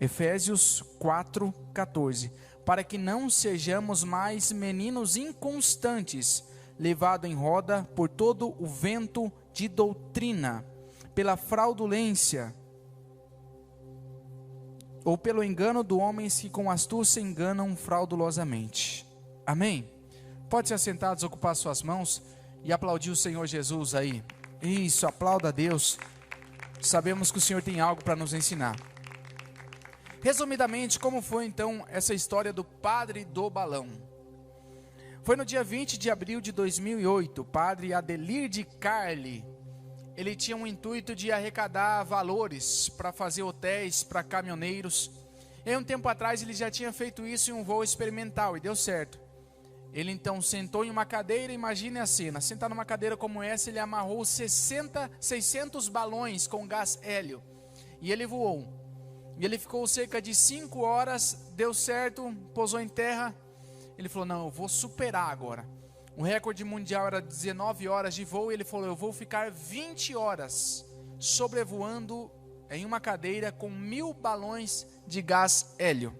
Efésios 4:14. Para que não sejamos mais meninos inconstantes, levados em roda por todo o vento de doutrina, pela fraudulência ou pelo engano de homens que com astúcia enganam fraudulosamente. Amém? Pode se assentar, desocupar suas mãos e aplaudir o Senhor Jesus aí. Isso, aplauda a Deus. Sabemos que o Senhor tem algo para nos ensinar. Resumidamente, como foi então essa história do padre do balão? Foi no dia 20 de abril de 2008, o padre Adelir de Carli, ele tinha um intuito de arrecadar valores para fazer hotéis para caminhoneiros. E um tempo atrás ele já tinha feito isso em um voo experimental e deu certo. Ele então sentou em uma cadeira, imagine a cena, sentar numa cadeira como essa, ele amarrou 600 balões com gás hélio e ele voou. E ele ficou cerca de 5 horas, deu certo, pousou em terra. Ele falou, não, eu vou superar agora. O recorde mundial era 19 horas de voo. E ele falou, eu vou ficar 20 horas sobrevoando em uma cadeira com 1000 balões de gás hélio.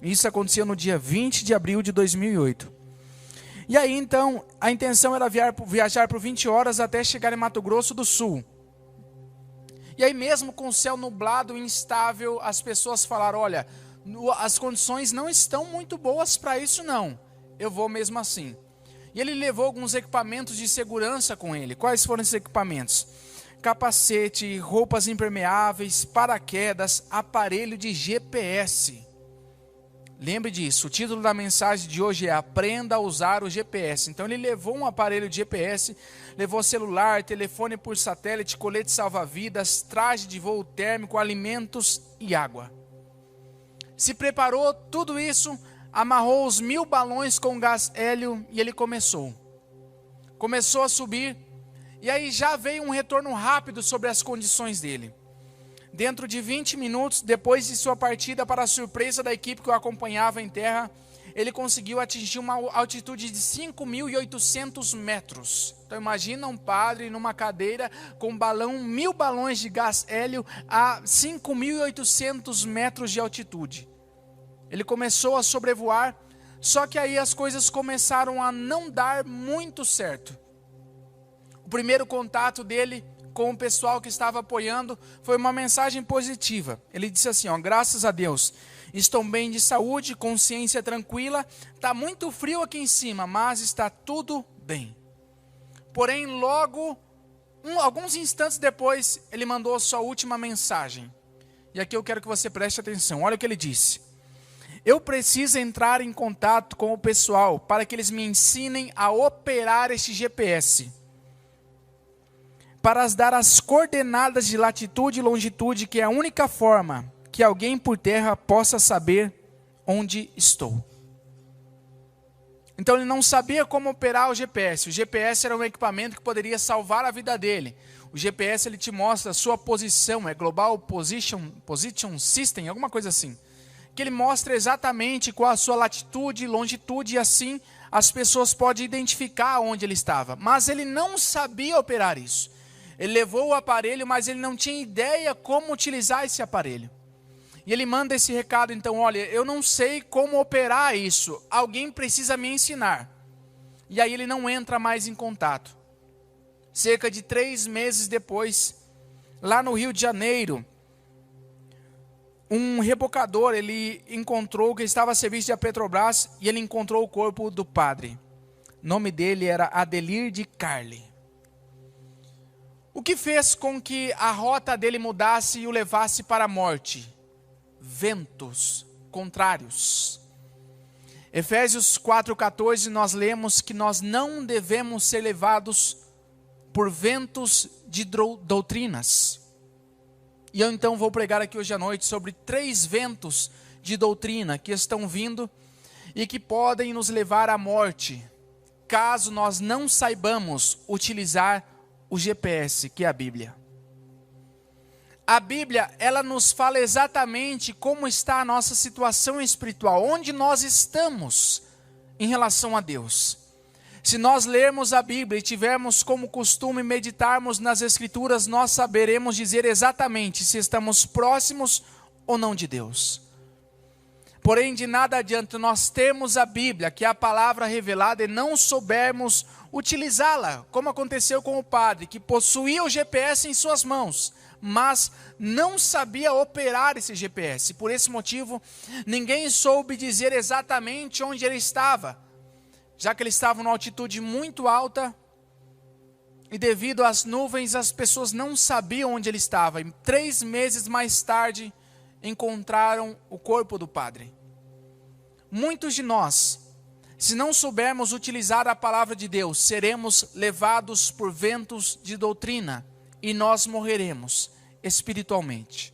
Isso aconteceu no dia 20 de abril de 2008. E aí então, a intenção era viajar por 20 horas até chegar em Mato Grosso do Sul. E aí mesmo com o céu nublado e instável, as pessoas falaram, olha, as condições não estão muito boas para isso não, eu vou mesmo assim. E ele levou alguns equipamentos de segurança com ele. Quais foram esses equipamentos? Capacete, roupas impermeáveis, paraquedas, aparelho de GPS. Lembre disso, o título da mensagem de hoje é Aprenda a usar o GPS. Então ele levou um aparelho de GPS, levou celular, telefone por satélite, colete salva-vidas, traje de voo térmico, alimentos e água. Se preparou tudo isso, amarrou os 1000 balões com gás hélio e ele começou a subir. E aí já veio um retorno rápido sobre as condições dele. Dentro de 20 minutos, depois de sua partida, para a surpresa da equipe que o acompanhava em terra, ele conseguiu atingir uma altitude de 5.800 metros. Então imagina um padre numa cadeira com um balão, 1000 balões de gás hélio a 5.800 metros de altitude. Ele começou a sobrevoar, só que aí as coisas começaram a não dar muito certo. O primeiro contato dele com o pessoal que estava apoiando foi uma mensagem positiva. Ele disse assim, ó, graças a Deus, estou bem de saúde, consciência tranquila, está muito frio aqui em cima, mas está tudo bem. Porém, logo, alguns instantes depois, ele mandou a sua última mensagem. E aqui eu quero que você preste atenção, olha o que ele disse. Eu preciso entrar em contato com o pessoal para que eles me ensinem a operar este GPS. Para dar as coordenadas de latitude e longitude, que é a única forma que alguém por terra possa saber onde estou. Então ele não sabia como operar o GPS. O GPS era um equipamento que poderia salvar a vida dele. O GPS ele te mostra a sua posição, é Global Position System, alguma coisa assim. Que ele mostra exatamente qual a sua latitude, longitude, e assim as pessoas podem identificar onde ele estava. Mas ele não sabia operar isso. Ele levou o aparelho, mas ele não tinha ideia como utilizar esse aparelho. E ele manda esse recado, então, olha, eu não sei como operar isso, alguém precisa me ensinar. E aí ele não entra mais em contato. Cerca de 3 meses depois, lá no Rio de Janeiro, um rebocador, ele encontrou, que estava a serviço da Petrobras, e ele encontrou o corpo do padre. O nome dele era Adelir de Carli. O que fez com que a rota dele mudasse e o levasse para a morte? Ventos contrários. Efésios 4:14 nós lemos que nós não devemos ser levados por ventos de doutrinas. E eu então vou pregar aqui hoje à noite sobre 3 ventos de doutrina que estão vindo e que podem nos levar à morte, caso nós não saibamos utilizar o GPS, que é a Bíblia. A Bíblia, ela nos fala exatamente como está a nossa situação espiritual, onde nós estamos em relação a Deus. Se nós lermos a Bíblia e tivermos como costume meditarmos nas Escrituras, nós saberemos dizer exatamente se estamos próximos ou não de Deus. Porém, de nada adianta nós termos a Bíblia, que é a palavra revelada, e não soubermos utilizá-la, como aconteceu com o padre, que possuía o GPS em suas mãos, mas não sabia operar esse GPS. Por esse motivo, ninguém soube dizer exatamente onde ele estava, já que ele estava numa altitude muito alta, e devido às nuvens, as pessoas não sabiam onde ele estava. E 3 meses mais tarde, encontraram o corpo do padre. Muitos de nós, se não soubermos utilizar a palavra de Deus, seremos levados por ventos de doutrina e nós morreremos espiritualmente.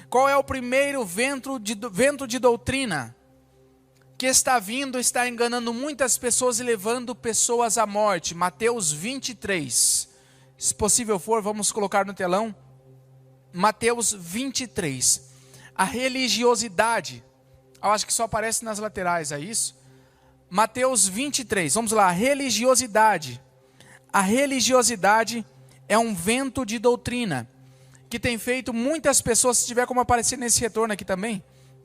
Qual é o primeiro vento de doutrina que está vindo, está enganando muitas pessoas e levando pessoas à morte? Mateus 23. Se possível for, vamos colocar no telão. Mateus 23. A religiosidade. Eu acho que só aparece nas laterais, é isso? Mateus 23. Vamos lá. Religiosidade. A religiosidade é um vento de doutrina que tem feito muitas pessoas, se tiver como aparecer nesse retorno aqui também,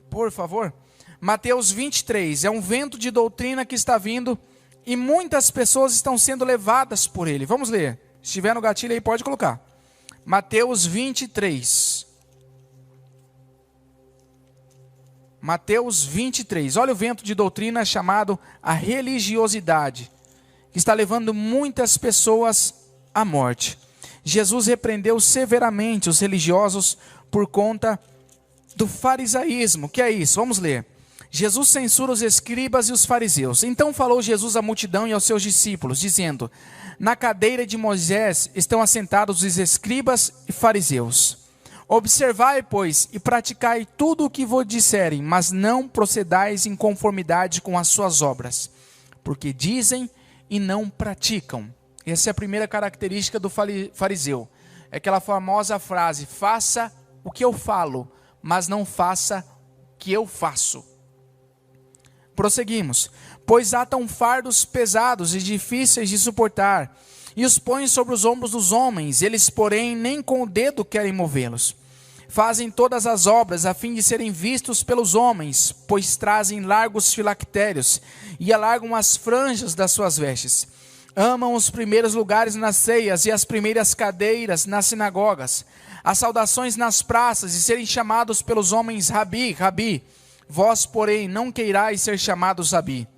por favor. Mateus 23. É um vento de doutrina que está vindo e muitas pessoas estão sendo levadas por ele. Vamos ler. Se estiver no gatilho aí, pode colocar. Mateus 23. Mateus 23. Olha o vento de doutrina chamado a religiosidade, que está levando muitas pessoas à morte. Jesus repreendeu severamente os religiosos por conta do farisaísmo. Que é isso? Vamos ler. Jesus censura os escribas e os fariseus. Então falou Jesus à multidão e aos seus discípulos, dizendo: na cadeira de Moisés estão assentados os escribas e fariseus. Observai, pois, e praticai tudo o que vos disserem, mas não procedais em conformidade com as suas obras, porque dizem e não praticam. Essa é a primeira característica do fariseu. É aquela famosa frase: faça o que eu falo, mas não faça o que eu faço. Prosseguimos. Pois atam fardos pesados e difíceis de suportar, e os põem sobre os ombros dos homens, eles, porém, nem com o dedo querem movê-los. Fazem todas as obras a fim de serem vistos pelos homens, pois trazem largos filactérios e alargam as franjas das suas vestes. Amam os primeiros lugares nas ceias e as primeiras cadeiras nas sinagogas, as saudações nas praças e serem chamados pelos homens Rabi, Rabi. Vós, porém, não queirais ser chamados Rabi,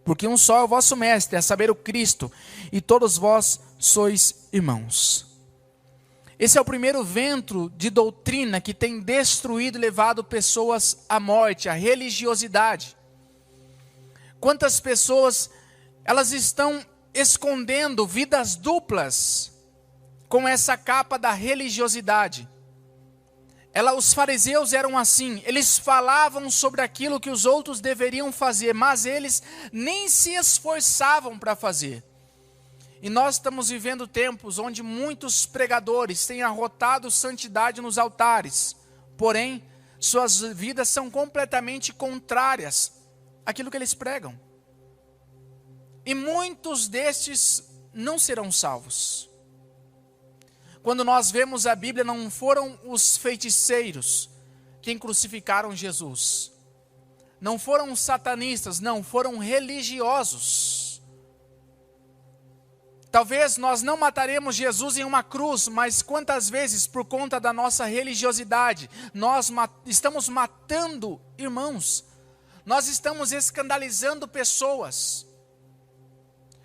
porque um só é o vosso mestre, a saber, o Cristo, e todos vós sois irmãos. Esse é o primeiro vento de doutrina que tem destruído e levado pessoas à morte, a religiosidade. Quantas pessoas, elas estão escondendo vidas duplas com essa capa da religiosidade. Os fariseus eram assim, eles falavam sobre aquilo que os outros deveriam fazer, mas eles nem se esforçavam para fazer. E nós estamos vivendo tempos onde muitos pregadores têm arrotado santidade nos altares, porém, suas vidas são completamente contrárias àquilo que eles pregam. E muitos destes não serão salvos. Quando nós vemos a Bíblia, não foram os feiticeiros quem crucificaram Jesus. Não foram os satanistas, não, foram religiosos. Talvez nós não mataremos Jesus em uma cruz, mas quantas vezes, por conta da nossa religiosidade, nós estamos matando irmãos. Nós estamos escandalizando pessoas.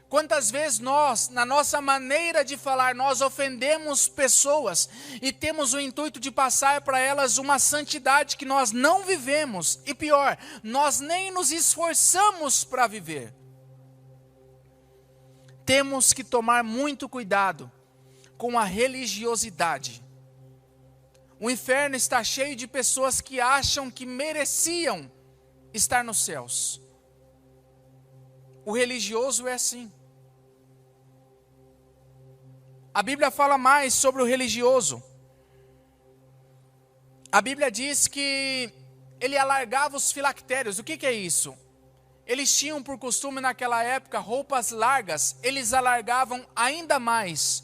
Quantas vezes nós, na nossa maneira de falar, nós ofendemos pessoas e temos o intuito de passar para elas uma santidade que nós não vivemos. E pior, nós nem nos esforçamos para viver. Temos que tomar muito cuidado com a religiosidade. O inferno está cheio de pessoas que acham que mereciam estar nos céus. O religioso é assim. A Bíblia fala mais sobre o religioso. A Bíblia diz que ele alargava os filactérios. O que é isso? Eles tinham por costume naquela época roupas largas. Eles alargavam ainda mais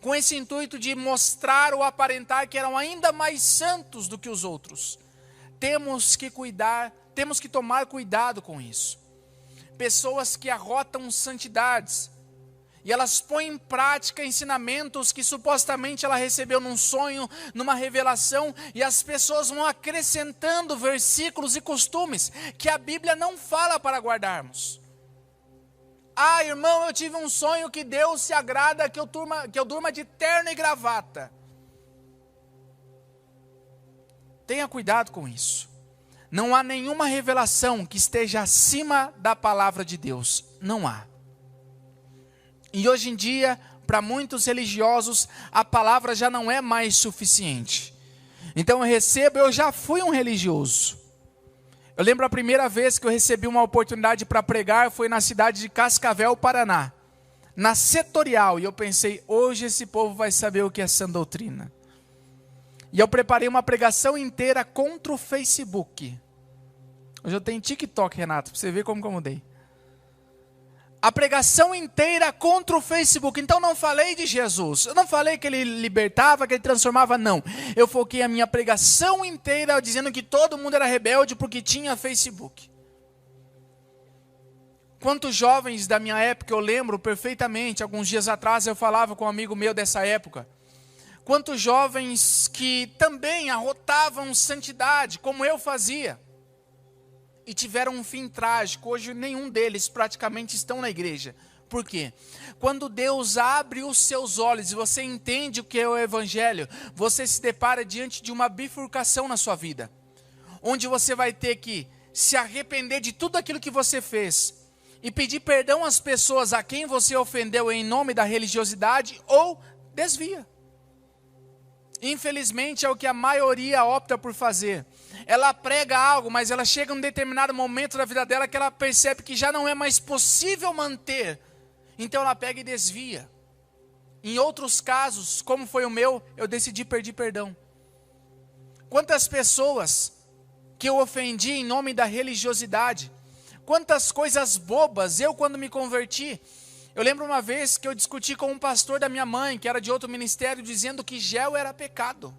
com esse intuito de mostrar ou aparentar que eram ainda mais santos do que os outros. Temos que tomar cuidado com isso. Pessoas que arrotam santidades, e elas põem em prática ensinamentos que supostamente ela recebeu num sonho, numa revelação, e as pessoas vão acrescentando versículos e costumes que a Bíblia não fala para guardarmos. Ah, irmão, eu tive um sonho que Deus se agrada que eu durma de terno e gravata. Tenha cuidado com isso. Não há nenhuma revelação que esteja acima da palavra de Deus. Não há. E hoje em dia, para muitos religiosos, a palavra já não é mais suficiente. Então eu já fui um religioso. Eu lembro a primeira vez que eu recebi uma oportunidade para pregar, foi na cidade de Cascavel, Paraná. Na Setorial, e eu pensei, hoje esse povo vai saber o que é sã doutrina. E eu preparei uma pregação inteira contra o Facebook. Hoje eu tenho TikTok, Renato, para você ver como eu mudei. A pregação inteira contra o Facebook. Então não falei de Jesus. Eu não falei que ele libertava, que ele transformava, não. Eu foquei a minha pregação inteira dizendo que todo mundo era rebelde porque tinha Facebook. Quantos jovens da minha época, eu lembro perfeitamente, alguns dias atrás eu falava com um amigo meu dessa época. Quantos jovens que também arrotavam santidade, como eu fazia. E tiveram um fim trágico. Hoje nenhum deles praticamente estão na igreja. Por quê? Quando Deus abre os seus olhos e você entende o que é o Evangelho, você se depara diante de uma bifurcação na sua vida. Onde você vai ter que se arrepender de tudo aquilo que você fez. E pedir perdão às pessoas a quem você ofendeu em nome da religiosidade ou desvia. Infelizmente é o que a maioria opta por fazer. Ela prega algo, mas ela chega em um determinado momento da vida dela que ela percebe que já não é mais possível manter. Então ela pega e desvia. Em outros casos, como foi o meu, eu decidi pedir perdão. Quantas pessoas que eu ofendi em nome da religiosidade. Quantas coisas bobas eu quando me converti. Eu lembro uma vez que eu discuti com um pastor da minha mãe, que era de outro ministério, dizendo que gel era pecado.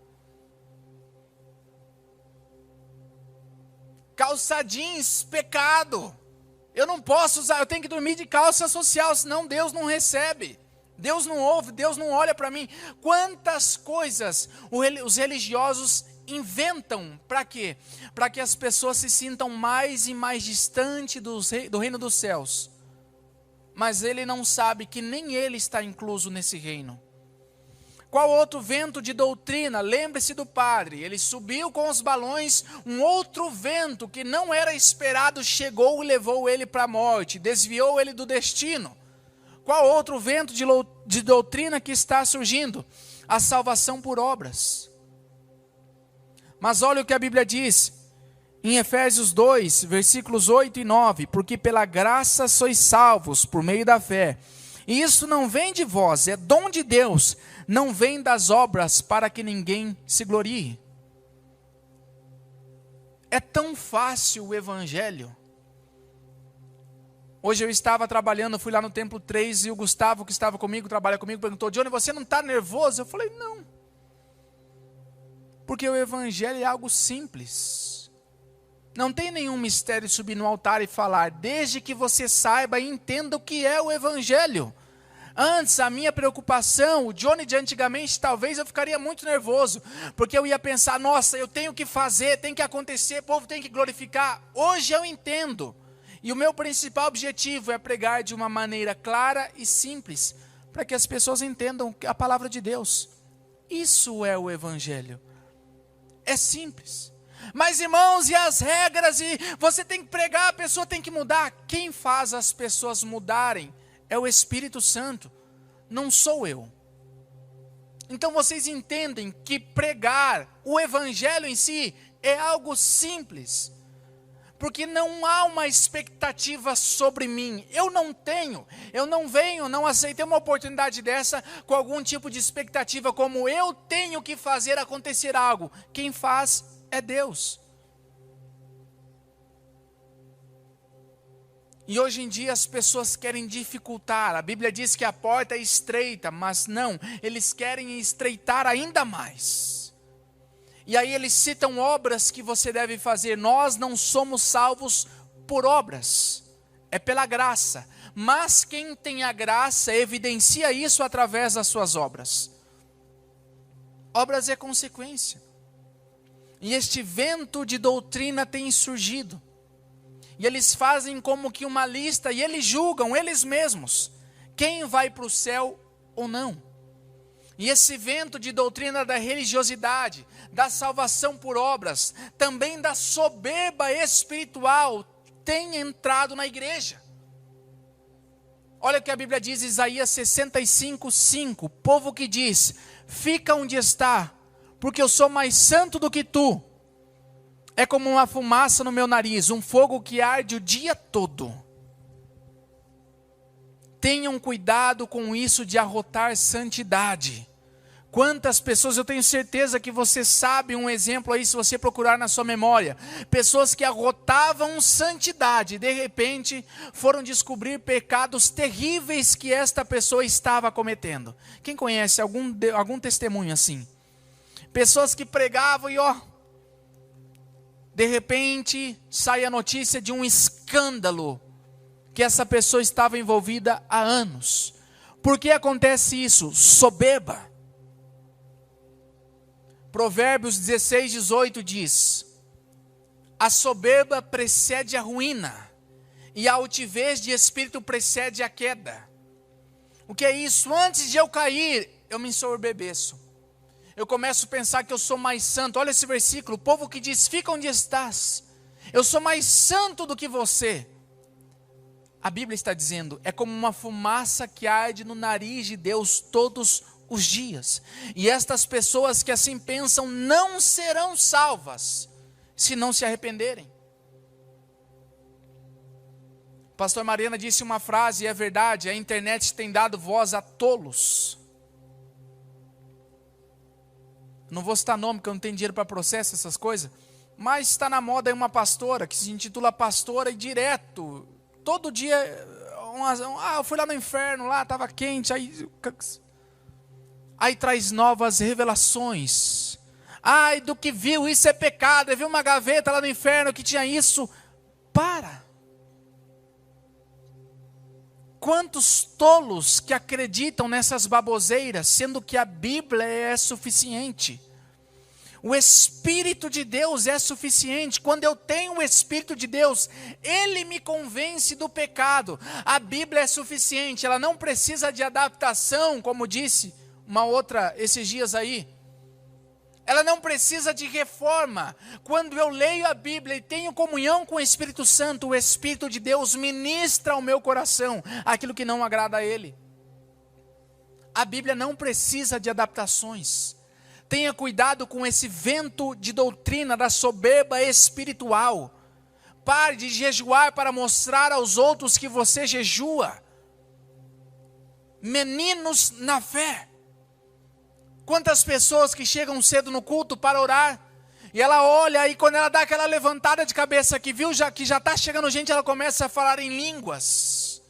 Calça jeans, pecado. Eu não posso usar, eu tenho que dormir de calça social, senão Deus não recebe. Deus não ouve, Deus não olha para mim. Quantas coisas os religiosos inventam, para quê? Para que as pessoas se sintam mais e mais distante do reino dos céus. Mas ele não sabe que nem ele está incluso nesse reino. Qual outro vento de doutrina? Lembre-se do padre, ele subiu com os balões, um outro vento que não era esperado chegou e levou ele para a morte, desviou ele do destino. Qual outro vento de doutrina que está surgindo? A salvação por obras. Mas olha o que a Bíblia diz, em Efésios 2, versículos 8 e 9, porque pela graça sois salvos por meio da fé. E isso não vem de vós, é dom de Deus, não vem das obras para que ninguém se glorie. É tão fácil o Evangelho. Hoje eu estava trabalhando, fui lá no Templo 3 e o Gustavo que estava comigo, trabalha comigo, perguntou, Johnny, você não está nervoso? Eu falei, não. Porque o Evangelho é algo simples. Não tem nenhum mistério subir no altar e falar, desde que você saiba e entenda o que é o Evangelho. Antes, a minha preocupação, o Johnny de antigamente, talvez eu ficaria muito nervoso, porque eu ia pensar, nossa, eu tenho que fazer, tem que acontecer, o povo tem que glorificar. Hoje eu entendo. E o meu principal objetivo é pregar de uma maneira clara e simples, para que as pessoas entendam a palavra de Deus. Isso é o Evangelho. É simples. Mas irmãos, e as regras, e você tem que pregar, a pessoa tem que mudar. Quem faz as pessoas mudarem é o Espírito Santo, não sou eu. Então vocês entendem que pregar o Evangelho em si é algo simples. Porque não há uma expectativa sobre mim. Eu não aceitei uma oportunidade dessa com algum tipo de expectativa, como eu tenho que fazer acontecer algo. Quem faz é Deus. E hoje em dia as pessoas querem dificultar. A Bíblia diz que a porta é estreita, mas não, eles querem estreitar ainda mais. E aí eles citam obras que você deve fazer. Nós não somos salvos por obras, é pela graça. Mas quem tem a graça evidencia isso através das suas obras. Obras é consequência. E este vento de doutrina tem surgido. E eles fazem como que uma lista, e eles julgam eles mesmos, quem vai para o céu ou não. E esse vento de doutrina da religiosidade, da salvação por obras, também da soberba espiritual, tem entrado na igreja. Olha o que a Bíblia diz, Isaías 65:5, povo que diz, fica onde está, porque eu sou mais santo do que tu. É como uma fumaça no meu nariz, um fogo que arde o dia todo. Tenham cuidado com isso de arrotar santidade. Quantas pessoas, eu tenho certeza que você sabe um exemplo aí, se você procurar na sua memória. Pessoas que arrotavam santidade, de repente foram descobrir pecados terríveis que esta pessoa estava cometendo. Quem conhece algum testemunho assim? Pessoas que pregavam e de repente, sai a notícia de um escândalo que essa pessoa estava envolvida há anos. Por que acontece isso? Soberba. Provérbios 16:18 diz, a soberba precede a ruína, e a altivez de espírito precede a queda. O que é isso? Antes de eu cair, eu me ensoberbeço. Eu começo a pensar que eu sou mais santo. Olha esse versículo, o povo que diz, fica onde estás. Eu sou mais santo do que você. A Bíblia está dizendo, é como uma fumaça que arde no nariz de Deus todos os dias. E estas pessoas que assim pensam não serão salvas, se não se arrependerem. Pastor Mariana disse uma frase, e é verdade, a internet tem dado voz a tolos. Não vou citar nome, porque eu não tenho dinheiro para processo, essas coisas. Mas está na moda aí uma pastora, que se intitula pastora e direto. Todo dia, eu fui lá no inferno, lá estava quente. Aí traz novas revelações. Ai, do que viu, isso é pecado. Viu uma gaveta lá no inferno que tinha isso. Para. Quantos tolos que acreditam nessas baboseiras, sendo que a Bíblia é suficiente. O Espírito de Deus é suficiente. Quando eu tenho o Espírito de Deus, Ele me convence do pecado. A Bíblia é suficiente, ela não precisa de adaptação, como disse uma outra esses dias aí. Ela não precisa de reforma. Quando eu leio a Bíblia e tenho comunhão com o Espírito Santo, o Espírito de Deus ministra ao meu coração aquilo que não agrada a Ele. A Bíblia não precisa de adaptações. Tenha cuidado com esse vento de doutrina da soberba espiritual. Pare de jejuar para mostrar aos outros que você jejua. Meninos na fé. Quantas pessoas que chegam cedo no culto para orar, e ela olha, e quando ela dá aquela levantada de cabeça que viu que já está chegando gente, ela começa a falar em línguas,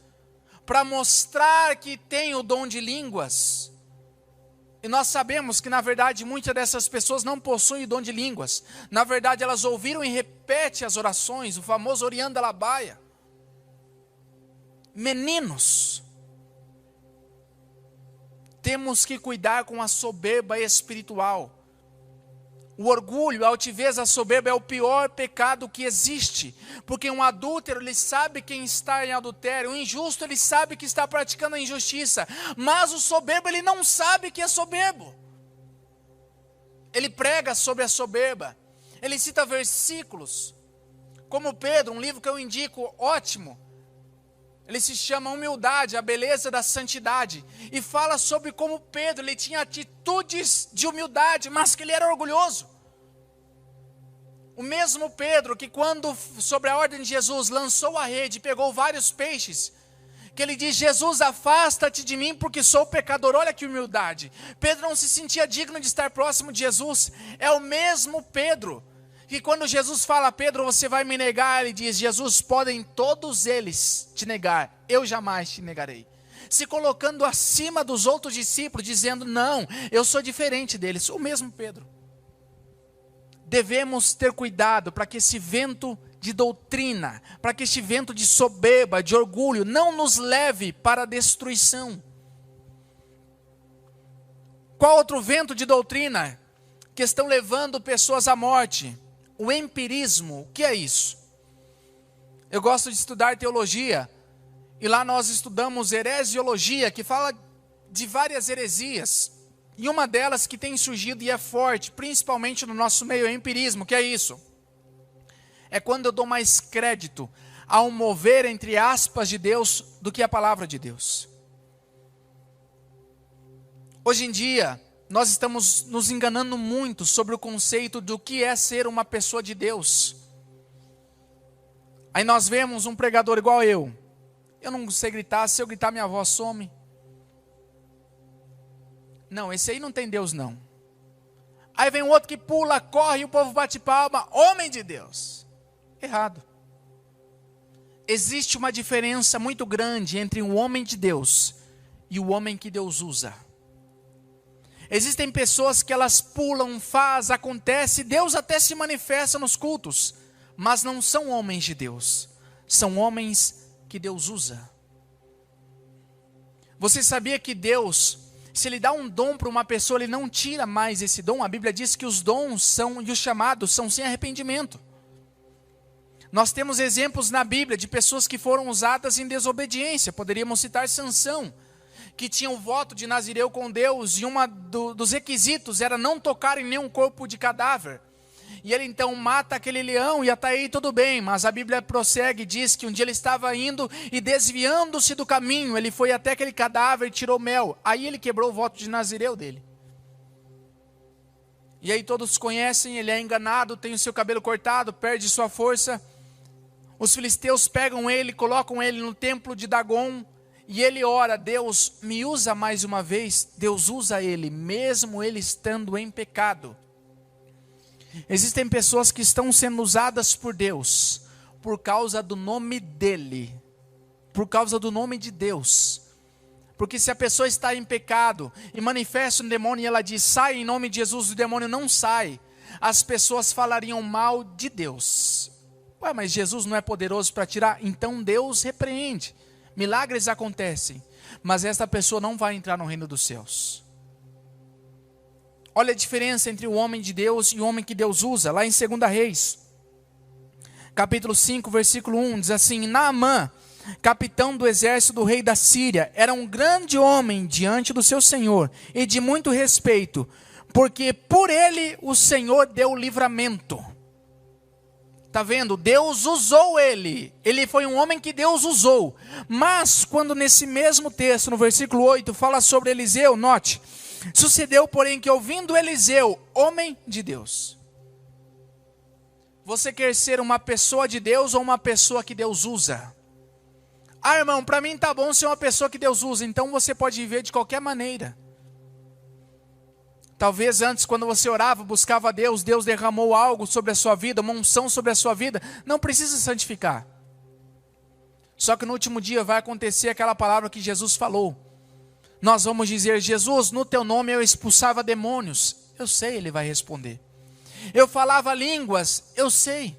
para mostrar que tem o dom de línguas. E nós sabemos que na verdade muitas dessas pessoas não possuem o dom de línguas. Na verdade elas ouviram e repetem as orações, o famoso Orianda Labaia. Meninos, temos que cuidar com a soberba espiritual. O orgulho, a altivez, a soberba é o pior pecado que existe. Porque um adúltero, ele sabe quem está em adultério. O injusto, ele sabe que está praticando a injustiça. Mas o soberbo, ele não sabe que é soberbo. Ele prega sobre a soberba. Ele cita versículos. Como Pedro, um livro que eu indico, ótimo. Ele se chama Humildade, a beleza da santidade. E fala sobre como Pedro, ele tinha atitudes de humildade, mas que ele era orgulhoso. O mesmo Pedro que quando, sobre a ordem de Jesus, lançou a rede e pegou vários peixes, que ele diz, Jesus, afasta-te de mim porque sou pecador. Olha que humildade. Pedro não se sentia digno de estar próximo de Jesus. É o mesmo Pedro Que quando Jesus fala, Pedro, você vai me negar, ele diz, Jesus, podem todos eles te negar, eu jamais te negarei. Se colocando acima dos outros discípulos, dizendo, não, eu sou diferente deles, o mesmo Pedro. Devemos ter cuidado para que esse vento de doutrina, para que este vento de soberba, de orgulho, não nos leve para a destruição. Qual outro vento de doutrina que estão levando pessoas à morte? O empirismo. O que é isso? Eu gosto de estudar teologia, e lá nós estudamos heresiologia, que fala de várias heresias. E uma delas que tem surgido e é forte, principalmente no nosso meio, é o empirismo. O que é isso? É quando eu dou mais crédito ao mover, entre aspas, de Deus, do que a palavra de Deus. Hoje em dia, nós estamos nos enganando muito sobre o conceito do que é ser uma pessoa de Deus. Aí nós vemos um pregador igual eu não sei gritar, se eu gritar minha voz some. Não, esse aí não tem Deus não. Aí vem um outro que pula, corre, e o povo bate palma, homem de Deus. Errado. Existe uma diferença muito grande entre um homem de Deus e o homem que Deus usa. Existem pessoas que elas pulam, faz, acontece, Deus até se manifesta nos cultos, mas não são homens de Deus, são homens que Deus usa. Você sabia que Deus, se Ele dá um dom para uma pessoa, Ele não tira mais esse dom? A Bíblia diz que os dons e os chamados são sem arrependimento. Nós temos exemplos na Bíblia de pessoas que foram usadas em desobediência. Poderíamos citar Sansão, que tinha um voto de Nazireu com Deus, e dos requisitos era não tocar em nenhum corpo de cadáver. E ele então mata aquele leão, e até aí tudo bem, mas a Bíblia prossegue e diz que um dia ele estava indo e desviando-se do caminho, ele foi até aquele cadáver e tirou mel. Aí ele quebrou o voto de Nazireu dele. E aí todos conhecem, ele é enganado, tem o seu cabelo cortado, perde sua força. Os filisteus pegam ele, colocam ele no templo de Dagon, e ele ora, Deus me usa mais uma vez. Deus usa ele, mesmo ele estando em pecado. Existem pessoas que estão sendo usadas por Deus, por causa do nome dele, por causa do nome de Deus. Porque se a pessoa está em pecado e manifesta um demônio e ela diz, sai em nome de Jesus, o demônio não sai, as pessoas falariam mal de Deus. Ué, mas Jesus não é poderoso para tirar? Então Deus repreende. Milagres acontecem, mas esta pessoa não vai entrar no reino dos céus. Olha a diferença entre o homem de Deus e o homem que Deus usa. Lá em 2 Reis, capítulo 5, versículo 1, diz assim, Naamã, capitão do exército do rei da Síria, era um grande homem diante do seu senhor e de muito respeito, porque por ele o Senhor deu livramento. Está vendo? Deus usou ele. Ele foi um homem que Deus usou. Mas quando nesse mesmo texto, no versículo 8, fala sobre Eliseu, note, sucedeu, porém, que ouvindo Eliseu, homem de Deus. Você quer ser uma pessoa de Deus ou uma pessoa que Deus usa? Ah, irmão, para mim tá bom ser uma pessoa que Deus usa, então você pode viver de qualquer maneira. Talvez antes, quando você orava, buscava a Deus, Deus derramou algo sobre a sua vida, uma unção sobre a sua vida, não precisa santificar. Só que no último dia vai acontecer aquela palavra que Jesus falou. Nós vamos dizer, Jesus, no teu nome eu expulsava demônios. Eu sei, ele vai responder. Eu falava línguas, eu sei.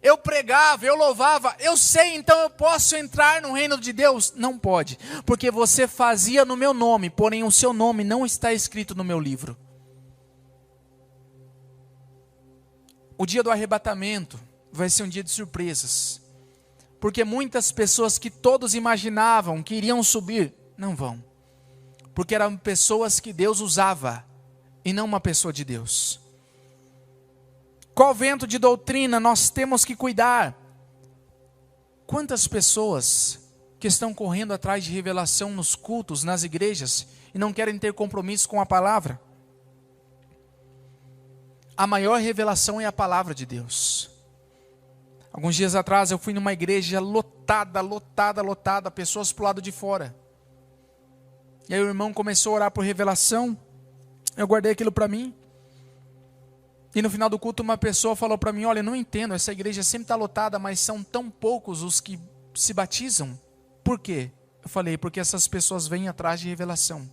Eu pregava, eu louvava, eu sei, então eu posso entrar no reino de Deus? Não pode, porque você fazia no meu nome, porém o seu nome não está escrito no meu livro. O dia do arrebatamento vai ser um dia de surpresas, porque muitas pessoas que todos imaginavam que iriam subir, não vão, porque eram pessoas que Deus usava, e não uma pessoa de Deus. Qual vento de doutrina nós temos que cuidar? Quantas pessoas que estão correndo atrás de revelação nos cultos, nas igrejas, e não querem ter compromisso com a palavra? A maior revelação é a palavra de Deus. Alguns dias atrás eu fui numa igreja lotada, pessoas para o lado de fora. E aí o irmão começou a orar por revelação, eu guardei aquilo para mim. E no final do culto uma pessoa falou para mim, olha, eu não entendo, essa igreja sempre está lotada, mas são tão poucos os que se batizam. Por quê? Eu falei, porque essas pessoas vêm atrás de revelação.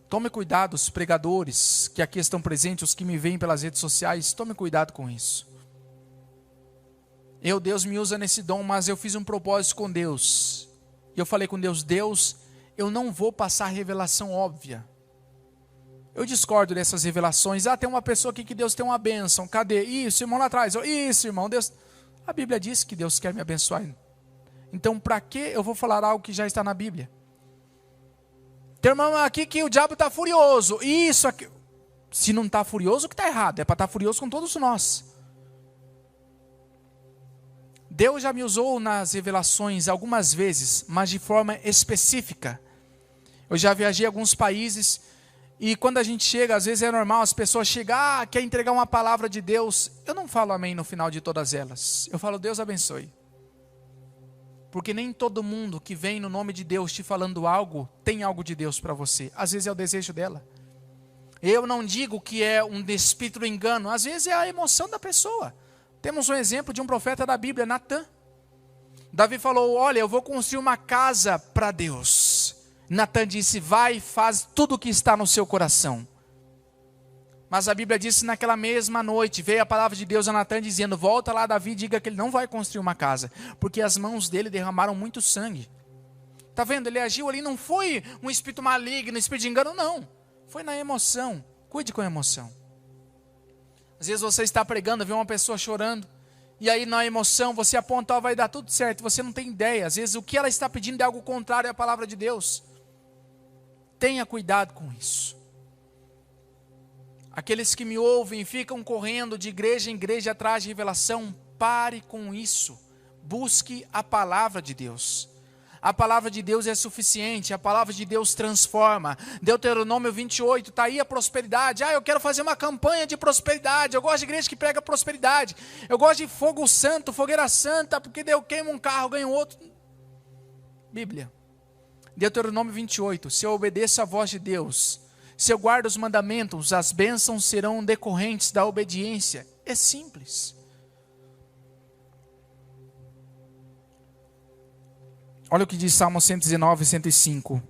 Tome cuidado, os pregadores que aqui estão presentes, os que me veem pelas redes sociais, tome cuidado com isso. Deus me usa nesse dom, mas eu fiz um propósito com Deus. E eu falei com Deus, Deus, eu não vou passar revelação óbvia. Eu discordo dessas revelações. Tem uma pessoa aqui que Deus tem uma bênção. Cadê? Isso, irmão lá atrás. Isso, irmão, Deus... A Bíblia diz que Deus quer me abençoar. Então, para que eu vou falar algo que já está na Bíblia? Tem irmão aqui que o diabo está furioso. Isso aqui. Se não está furioso, o que está errado? É para estar furioso com todos nós. Deus já me usou nas revelações algumas vezes, mas de forma específica. Eu já viajei a alguns países e quando a gente chega, às vezes é normal, as pessoas chegam, quer entregar uma palavra de Deus. Eu não falo amém no final de todas elas. Eu falo, Deus abençoe. Porque nem todo mundo que vem no nome de Deus te falando algo, tem algo de Deus para você. Às vezes é o desejo dela. Eu não digo que é um espírito do engano, às vezes é a emoção da pessoa. Temos um exemplo de um profeta da Bíblia, Natã. Davi falou, olha, eu vou construir uma casa para Deus. Natã disse, vai e faz tudo o que está no seu coração. Mas a Bíblia diz que naquela mesma noite veio a palavra de Deus a Natã dizendo, volta lá Davi e diga que ele não vai construir uma casa, porque as mãos dele derramaram muito sangue. Está vendo? Ele agiu ali, não foi um espírito maligno, um espírito de engano, não. Foi na emoção. Cuide com a emoção. Às vezes você está pregando, vê uma pessoa chorando, e aí na emoção você aponta, vai dar tudo certo, você não tem ideia. Às vezes o que ela está pedindo é algo contrário à palavra de Deus. Tenha cuidado com isso. Aqueles que me ouvem ficam correndo de igreja em igreja atrás de revelação, pare com isso. Busque a palavra de Deus. A palavra de Deus é suficiente, a palavra de Deus transforma. Deuteronômio 28, está aí a prosperidade. Eu quero fazer uma campanha de prosperidade. Eu gosto de igreja que prega prosperidade. Eu gosto de fogo santo, fogueira santa, porque eu queimo um carro, ganho outro. Bíblia. Deuteronômio 28, se eu obedeço à voz de Deus, se eu guardo os mandamentos, as bênçãos serão decorrentes da obediência. É simples. Olha o que diz Salmo 119, 105.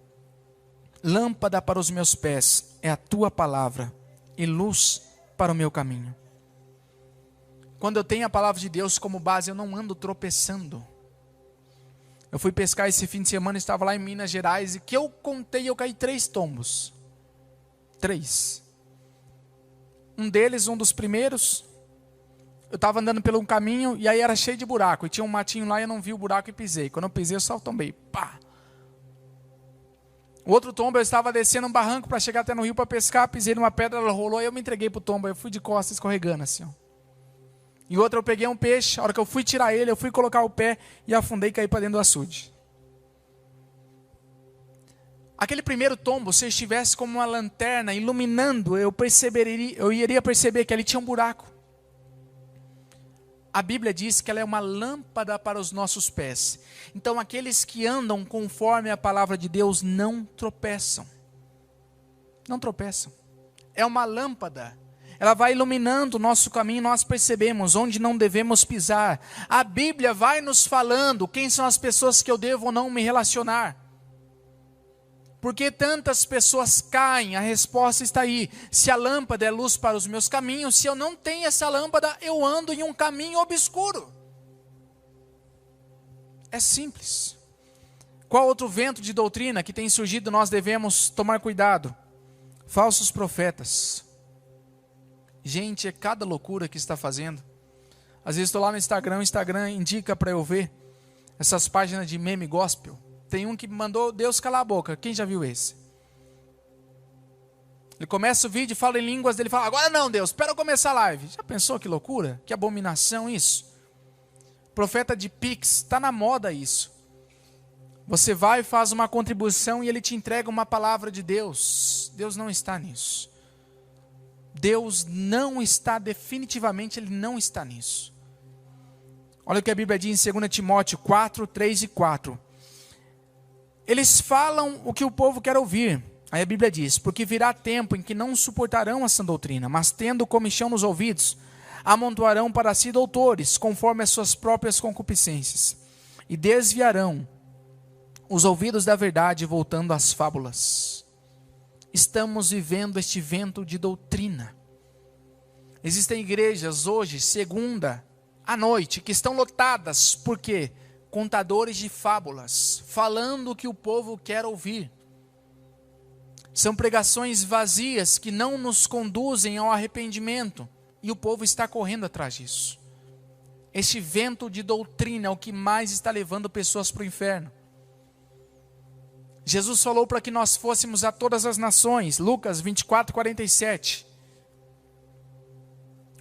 Lâmpada para os meus pés é a tua palavra e luz para o meu caminho. Quando eu tenho a palavra de Deus como base, eu não ando tropeçando. Eu fui pescar esse fim de semana, estava lá em Minas Gerais, e que eu contei, eu caí 3 tombos. 3. Um deles, um dos primeiros, eu estava andando pelo um caminho, e aí era cheio de buraco, e tinha um matinho lá, e eu não vi o buraco e pisei. Quando eu pisei, eu só tombei. Pá! O outro tombo, eu estava descendo um barranco para chegar até no rio para pescar, pisei numa pedra, ela rolou, e eu me entreguei para o tombo, eu fui de costas escorregando assim, ó. E outro, eu peguei um peixe, a hora que eu fui tirar ele, eu fui colocar o pé e afundei e caí para dentro do açude. Aquele primeiro tombo, se eu estivesse como uma lanterna iluminando, eu iria perceber que ali tinha um buraco. A Bíblia diz que ela é uma lâmpada para os nossos pés. Então aqueles que andam conforme a palavra de Deus não tropeçam. Não tropeçam. É uma lâmpada. Ela vai iluminando o nosso caminho, nós percebemos onde não devemos pisar. A Bíblia vai nos falando quem são as pessoas que eu devo ou não me relacionar. Por que tantas pessoas caem? A resposta está aí. Se a lâmpada é luz para os meus caminhos, se eu não tenho essa lâmpada, eu ando em um caminho obscuro. É simples. Qual outro vento de doutrina que tem surgido nós devemos tomar cuidado? Falsos profetas. Gente, é cada loucura que está fazendo. Às vezes estou lá no Instagram, o Instagram indica para eu ver essas páginas de meme gospel. Tem um que me mandou Deus calar a boca. Quem já viu esse? Ele começa o vídeo, fala em línguas, ele fala, agora não Deus, espera eu começar a live. Já pensou que loucura? Que abominação isso? Profeta de Pix, está na moda isso. Você vai e faz uma contribuição e ele te entrega uma palavra de Deus. Deus não está nisso. Deus não está, definitivamente Ele não está nisso. Olha o que a Bíblia diz em 2 Timóteo 4, 3 e 4. Eles falam o que o povo quer ouvir. Aí a Bíblia diz: porque virá tempo em que não suportarão a sã doutrina, mas tendo comichão nos ouvidos, amontoarão para si doutores, conforme as suas próprias concupiscências, e desviarão os ouvidos da verdade, voltando às fábulas. Estamos vivendo este vento de doutrina. Existem igrejas hoje, segunda à noite, que estão lotadas, por quê? Contadores de fábulas, falando o que o povo quer ouvir. São pregações vazias que não nos conduzem ao arrependimento, e o povo está correndo atrás disso. Este vento de doutrina é o que mais está levando pessoas para o inferno. Jesus falou para que nós fôssemos a todas as nações, Lucas 24, 47.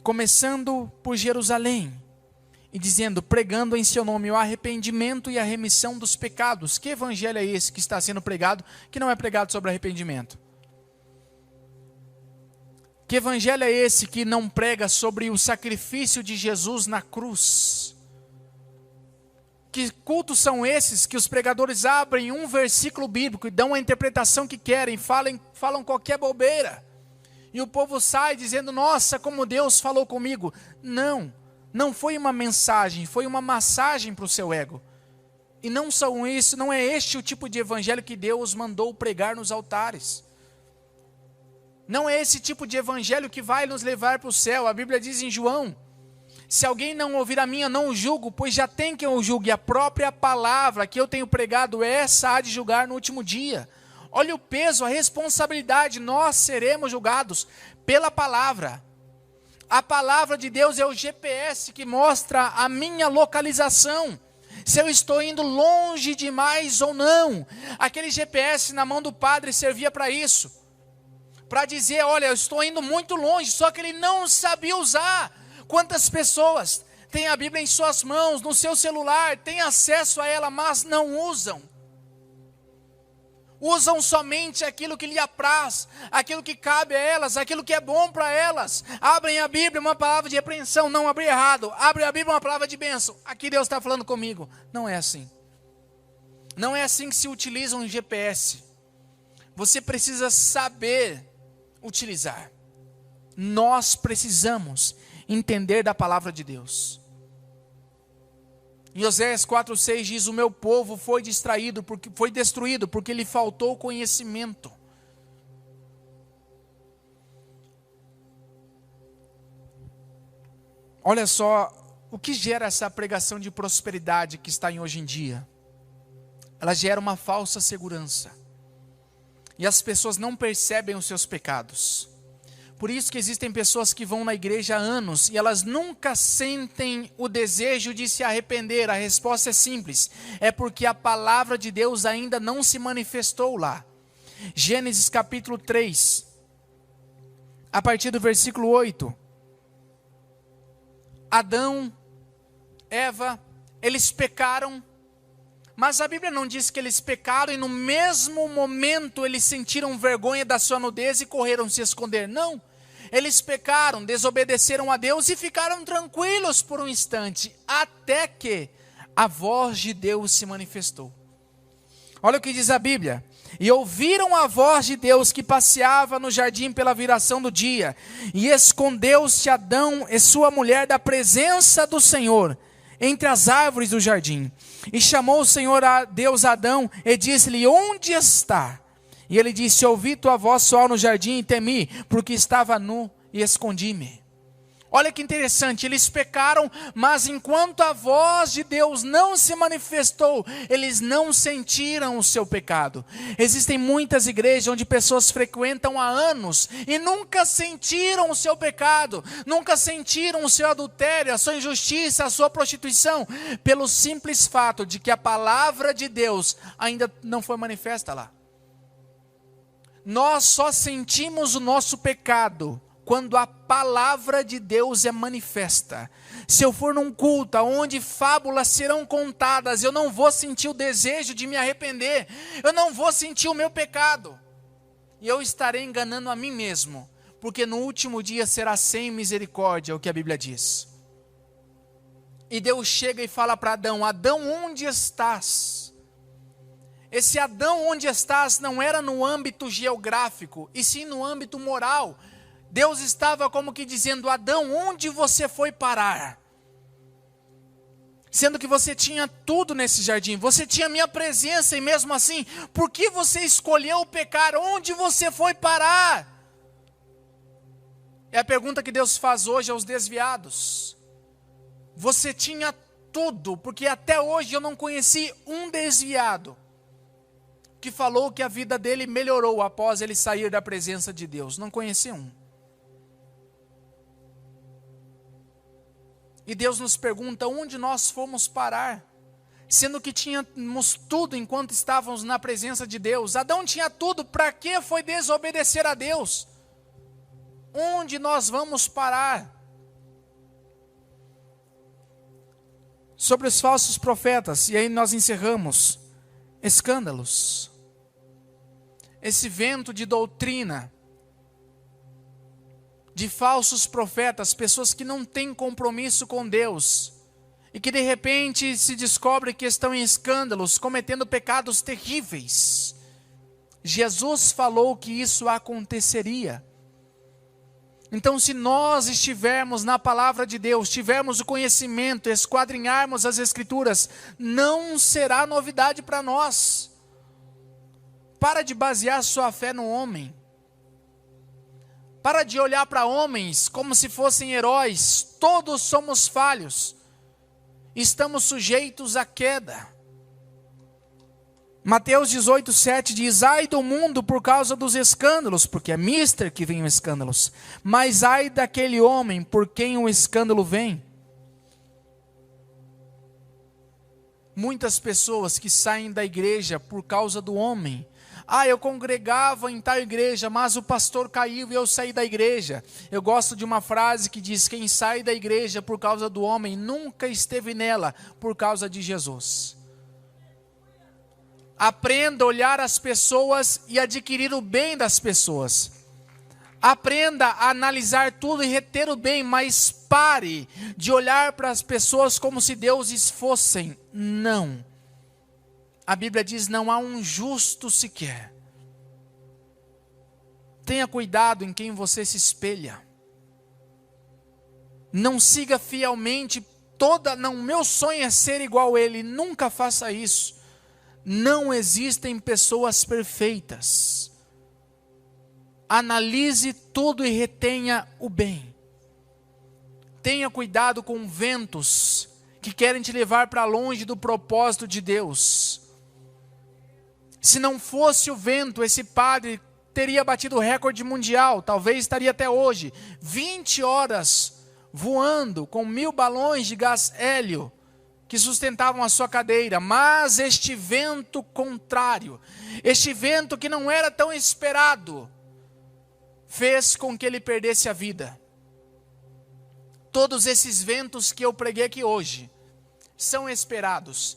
Começando por Jerusalém, e dizendo, pregando em seu nome o arrependimento e a remissão dos pecados. Que evangelho é esse que está sendo pregado, que não é pregado sobre arrependimento? Que evangelho é esse que não prega sobre o sacrifício de Jesus na cruz? Que cultos são esses que os pregadores abrem um versículo bíblico e dão a interpretação que querem, falam qualquer bobeira, e o povo sai dizendo, nossa, como Deus falou comigo? Não foi uma mensagem, foi uma massagem para o seu ego. E não é este o tipo de evangelho que Deus mandou pregar nos altares. Não é esse tipo de evangelho que vai nos levar para o céu. A Bíblia diz em João, se alguém não ouvir a mim, eu não o julgo, pois já tem quem o julgue. A própria palavra que eu tenho pregado, essa há de julgar no último dia. Olha o peso, a responsabilidade, nós seremos julgados pela palavra. A palavra de Deus é o GPS que mostra a minha localização, se eu estou indo longe demais ou não. Aquele GPS na mão do padre servia para isso, para dizer, olha, eu estou indo muito longe, só que ele não sabia usar. Quantas pessoas têm a Bíblia em suas mãos, no seu celular, têm acesso a ela, mas não usam? Usam somente aquilo que lhe apraz, aquilo que cabe a elas, aquilo que é bom para elas. Abrem a Bíblia, uma palavra de repreensão, não abri errado. Abre a Bíblia, uma palavra de bênção. Aqui Deus está falando comigo. Não é assim. Não é assim que se utiliza um GPS. Você precisa saber utilizar. Nós precisamos entender da palavra de Deus. Em Oséias 4,6 diz, o meu povo foi destruído porque lhe faltou conhecimento. Olha só, o que gera essa pregação de prosperidade que está em hoje em dia? Ela gera uma falsa segurança. E as pessoas não percebem os seus pecados. Por isso que existem pessoas que vão na igreja há anos e elas nunca sentem o desejo de se arrepender. A resposta é simples, é porque a palavra de Deus ainda não se manifestou lá. Gênesis capítulo 3, a partir do versículo 8. Adão, Eva, eles pecaram, mas a Bíblia não diz que eles pecaram e no mesmo momento eles sentiram vergonha da sua nudez e correram se esconder. Não. Eles pecaram, desobedeceram a Deus e ficaram tranquilos por um instante, até que a voz de Deus se manifestou. Olha o que diz a Bíblia. E ouviram a voz de Deus que passeava no jardim pela viração do dia, e escondeu-se Adão e sua mulher da presença do Senhor, entre as árvores do jardim. E chamou o Senhor a Deus Adão e disse-lhe, onde está? E ele disse, ouvi tua voz soar no jardim e temi, porque estava nu e escondi-me. Olha que interessante, eles pecaram, mas enquanto a voz de Deus não se manifestou, eles não sentiram o seu pecado. Existem muitas igrejas onde pessoas frequentam há anos e nunca sentiram o seu pecado, nunca sentiram o seu adultério, a sua injustiça, a sua prostituição, pelo simples fato de que a palavra de Deus ainda não foi manifesta lá. Nós só sentimos o nosso pecado quando a palavra de Deus é manifesta. Se eu for num culto onde fábulas serão contadas, eu não vou sentir o desejo de me arrepender, eu não vou sentir o meu pecado, e eu estarei enganando a mim mesmo, porque no último dia será sem misericórdia, o que a Bíblia diz. E Deus chega e fala para Adão, Adão, onde estás? Esse Adão onde estás não era no âmbito geográfico, e sim no âmbito moral. Deus estava como que dizendo: Adão, onde você foi parar? Sendo que você tinha tudo nesse jardim, você tinha minha presença, e mesmo assim, por que você escolheu pecar? Onde você foi parar? É a pergunta que Deus faz hoje aos desviados. Você tinha tudo, porque até hoje eu não conheci um desviado que falou que a vida dele melhorou após ele sair da presença de Deus. Não conheci um. E Deus nos pergunta onde nós fomos parar, sendo que tínhamos tudo enquanto estávamos na presença de Deus. Adão tinha tudo, para que foi desobedecer a Deus? Onde nós vamos parar? Sobre os falsos profetas, e aí nós encerramos, escândalos. Esse vento de doutrina, de falsos profetas, pessoas que não têm compromisso com Deus, e que de repente se descobre que estão em escândalos, cometendo pecados terríveis. Jesus falou que isso aconteceria. Então, se nós estivermos na palavra de Deus, tivermos o conhecimento, esquadrinharmos as Escrituras, não será novidade para nós. Para de basear sua fé no homem. Para de olhar para homens como se fossem heróis. Todos somos falhos. Estamos sujeitos à queda. Mateus 18:7 diz: ai do mundo por causa dos escândalos, porque é mister que vem os escândalos. Mas ai daquele homem por quem o escândalo vem. Muitas pessoas que saem da igreja por causa do homem. Eu congregava em tal igreja, mas o pastor caiu e eu saí da igreja. Eu gosto de uma frase que diz: quem sai da igreja por causa do homem, nunca esteve nela por causa de Jesus. Aprenda a olhar as pessoas e adquirir o bem das pessoas. Aprenda a analisar tudo e reter o bem, mas pare de olhar para as pessoas como se deuses fossem. Não. A Bíblia diz: não há um justo sequer. Tenha cuidado em quem você se espelha. Não siga fielmente não, meu sonho é ser igual a ele. Nunca faça isso. Não existem pessoas perfeitas. Analise tudo e retenha o bem. Tenha cuidado com ventos que querem te levar para longe do propósito de Deus. Se não fosse o vento, esse padre teria batido o recorde mundial. Talvez estaria até hoje 20 horas voando com 1000 balões de gás hélio que sustentavam a sua cadeira. Mas este vento contrário, este vento que não era tão esperado, fez com que ele perdesse a vida. Todos esses ventos que eu preguei aqui hoje são esperados,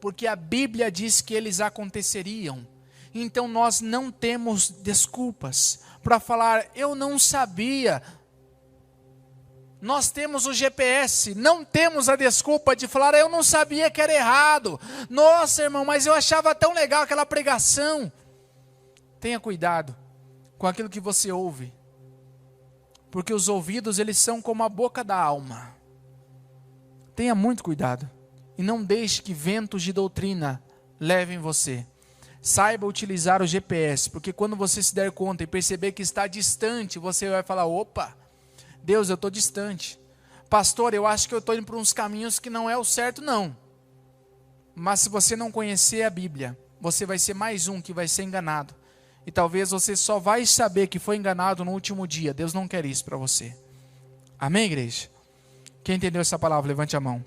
porque a Bíblia diz que eles aconteceriam. Então nós não temos desculpas para falar: eu não sabia. Nós temos o GPS, não temos a desculpa de falar: eu não sabia que era errado. Nossa, irmão, mas eu achava tão legal aquela pregação. Tenha cuidado com aquilo que você ouve, porque os ouvidos, eles são como a boca da alma. Tenha muito cuidado e não deixe que ventos de doutrina levem você. Saiba utilizar o GPS, porque quando você se der conta e perceber que está distante, você vai falar: opa, Deus, eu estou distante. Pastor, eu acho que eu estou indo por uns caminhos que não é o certo, não. Mas se você não conhecer a Bíblia, você vai ser mais um que vai ser enganado. E talvez você só vai saber que foi enganado no último dia. Deus não quer isso para você. Amém, igreja? Quem entendeu essa palavra, levante a mão.